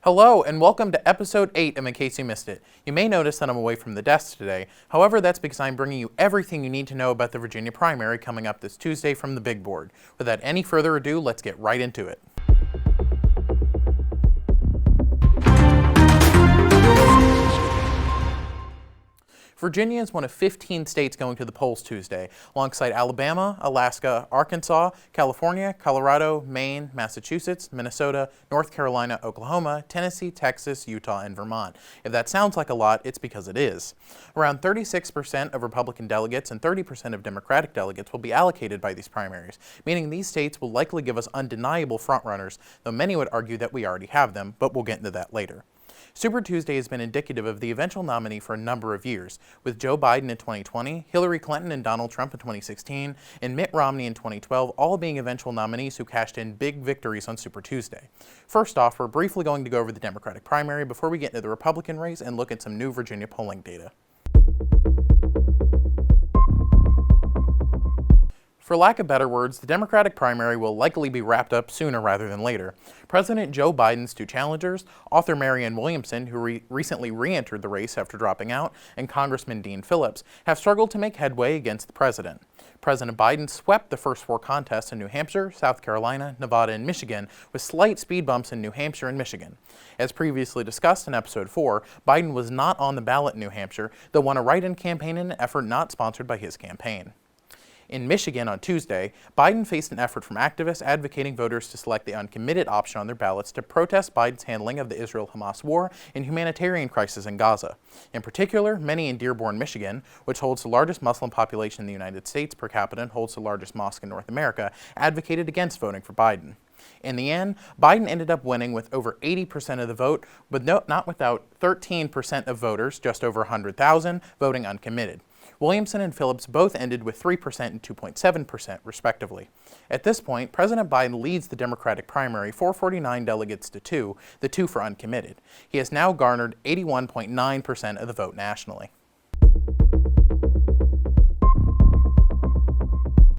Hello and welcome to episode 8 in case you missed it. You may notice that I'm away from the desk today. However, that's because I'm bringing you everything you need to know about the Virginia primary coming up this Tuesday from the big board. Without any further ado, let's get right into it. Virginia is one of 15 states going to the polls Tuesday, alongside Alabama, Alaska, Arkansas, California, Colorado, Maine, Massachusetts, Minnesota, North Carolina, Oklahoma, Tennessee, Texas, Utah, and Vermont. If that sounds like a lot, it's because it is. Around 36% of Republican delegates and 30% of Democratic delegates will be allocated by these primaries, meaning these states will likely give us undeniable frontrunners, though many would argue that we already have them, but we'll get into that later. Super Tuesday has been indicative of the eventual nominee for a number of years, with Joe Biden in 2020, Hillary Clinton and Donald Trump in 2016, and Mitt Romney in 2012 all being eventual nominees who cashed in big victories on Super Tuesday. First off, we're briefly going to go over the Democratic primary before we get into the Republican race and look at some new Virginia polling data. For lack of better words, the Democratic primary will likely be wrapped up sooner rather than later. President Joe Biden's two challengers, author Marianne Williamson, who recently re-entered the race after dropping out, and Congressman Dean Phillips, have struggled to make headway against the president. President Biden swept the first four contests in New Hampshire, South Carolina, Nevada, and Michigan, with slight speed bumps in New Hampshire and Michigan. As previously discussed in episode 4, Biden was not on the ballot in New Hampshire, though won a write-in campaign in an effort not sponsored by his campaign. In Michigan on Tuesday, Biden faced an effort from activists advocating voters to select the uncommitted option on their ballots to protest Biden's handling of the Israel-Hamas war and humanitarian crisis in Gaza. In particular, many in Dearborn, Michigan, which holds the largest Muslim population in the United States per capita and holds the largest mosque in North America, advocated against voting for Biden. In the end, Biden ended up winning with over 80% of the vote, but not without 13% of voters, just over 100,000, voting uncommitted. Williamson and Phillips both ended with 3% and 2.7%, respectively. At this point, President Biden leads the Democratic primary 449 delegates to 2, the 2 for uncommitted. He has now garnered 81.9% of the vote nationally.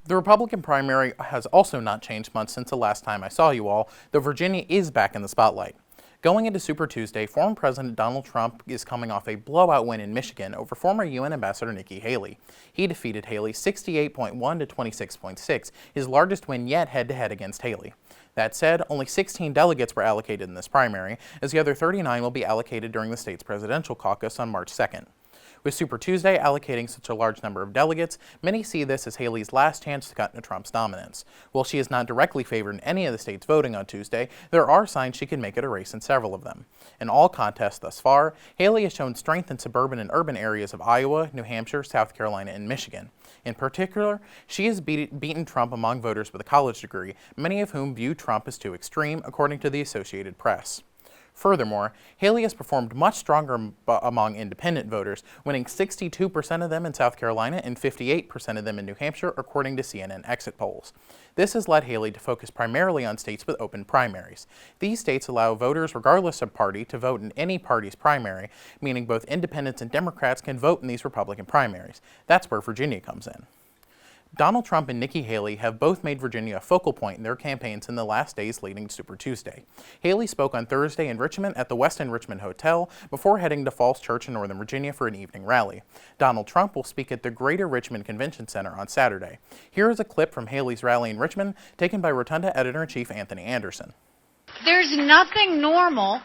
The Republican primary has also not changed much since the last time I saw you all, though Virginia is back in the spotlight. Going into Super Tuesday, former President Donald Trump is coming off a blowout win in Michigan over former UN Ambassador Nikki Haley. He defeated Haley 68.1 to 26.6, his largest win yet head-to-head against Haley. That said, only 16 delegates were allocated in this primary, as the other 39 will be allocated during the state's presidential caucus on March 2nd. With Super Tuesday allocating such a large number of delegates, many see this as Haley's last chance to cut into Trump's dominance. While she is not directly favored in any of the states voting on Tuesday, there are signs she can make it a race in several of them. In all contests thus far, Haley has shown strength in suburban and urban areas of Iowa, New Hampshire, South Carolina, and Michigan. In particular, she has beaten Trump among voters with a college degree, many of whom view Trump as too extreme, according to the Associated Press. Furthermore, Haley has performed much stronger among independent voters, winning 62% of them in South Carolina and 58% of them in New Hampshire, according to CNN exit polls. This has led Haley to focus primarily on states with open primaries. These states allow voters, regardless of party, to vote in any party's primary, meaning both independents and Democrats can vote in these Republican primaries. That's where Virginia comes in. Donald Trump and Nikki Haley have both made Virginia a focal point in their campaigns in the last days leading to Super Tuesday. Haley spoke on Thursday in Richmond at the Westin Richmond Hotel before heading to Falls Church in Northern Virginia for an evening rally. Donald Trump will speak at the Greater Richmond Convention Center on Saturday. Here is a clip from Haley's rally in Richmond, taken by Rotunda Editor-in-Chief Anthony Anderson. There's nothing normal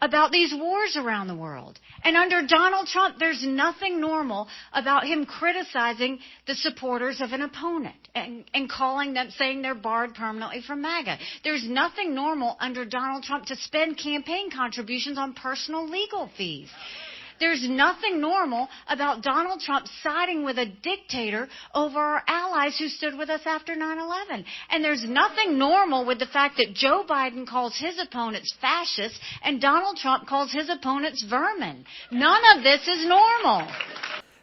about these wars around the world. And under Donald Trump, there's nothing normal about him criticizing the supporters of an opponent and calling them, saying they're barred permanently from MAGA. There's nothing normal under Donald Trump to spend campaign contributions on personal legal fees. There's nothing normal about Donald Trump siding with a dictator over our allies who stood with us after 9/11. And there's nothing normal with the fact that Joe Biden calls his opponents fascists and Donald Trump calls his opponents vermin. None of this is normal.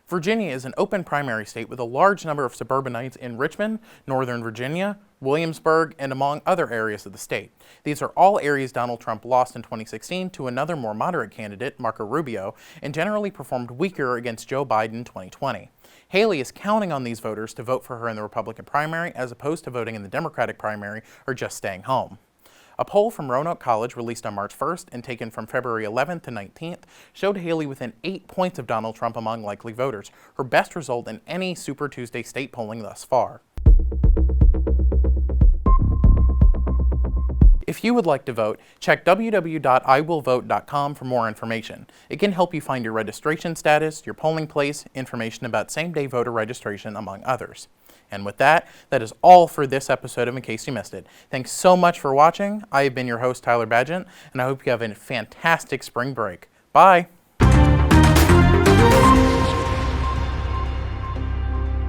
Virginia is an open primary state with a large number of suburbanites in Richmond, Northern Virginia, Williamsburg, and among other areas of the state. These are all areas Donald Trump lost in 2016 to another more moderate candidate, Marco Rubio, and generally performed weaker against Joe Biden in 2020. Haley is counting on these voters to vote for her in the Republican primary as opposed to voting in the Democratic primary or just staying home. A poll from Roanoke College released on March 1st and taken from February 11th to 19th showed Haley within 8 points of Donald Trump among likely voters, her best result in any Super Tuesday state polling thus far. If you would like to vote, check www.iwillvote.com for more information. It can help you find your registration status, your polling place, information about same-day voter registration, among others. And with that, that is all for this episode of In Case You Missed It. Thanks so much for watching. I have been your host, Tyler Badgent, and I hope you have a fantastic spring break. Bye!